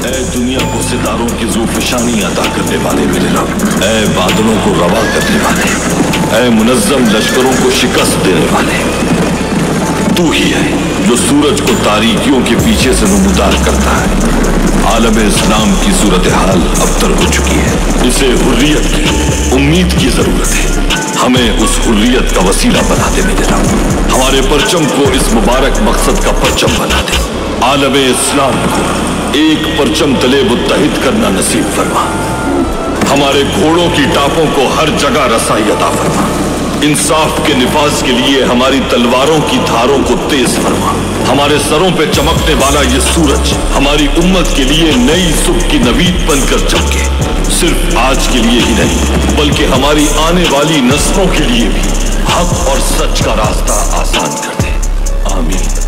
ऐ दुनिया को सितारों की ज़ूफ़शानी अता करने वाले मेरे रब, ऐ बादलों को रवा करने वाले, ऐ मुनज़्ज़म लश्करों को शिकस्त देने वाले, तू ही है जो सूरज को तारीकियों के पीछे से नमूदार करता है। आलम इस्लाम की सूरत हाल अबतर हो चुकी है, इसे हुर्रियत की, उम्मीद की जरूरत है। हमें उस हुर्रियत का वसीला बना दे मेरे रब, हमारे परचम को इस मुबारक मकसद का परचम बना दे। आलम इस्लाम को एक परचम तले मुत्तहिद करना नसीब फरमा, हमारे घोड़ों की टापों को हर जगह रसाई अता फरमा, इंसाफ के निफाज के लिए हमारी तलवारों की धारों को तेज फरमा। हमारे सरों पे चमकने वाला ये सूरज हमारी उम्मत के लिए नई सुबह की नवीद बनकर चमके, सिर्फ आज के लिए ही नहीं बल्कि हमारी आने वाली नस्लों के लिए भी हक और सच का रास्ता आसान कर दे। आमीन।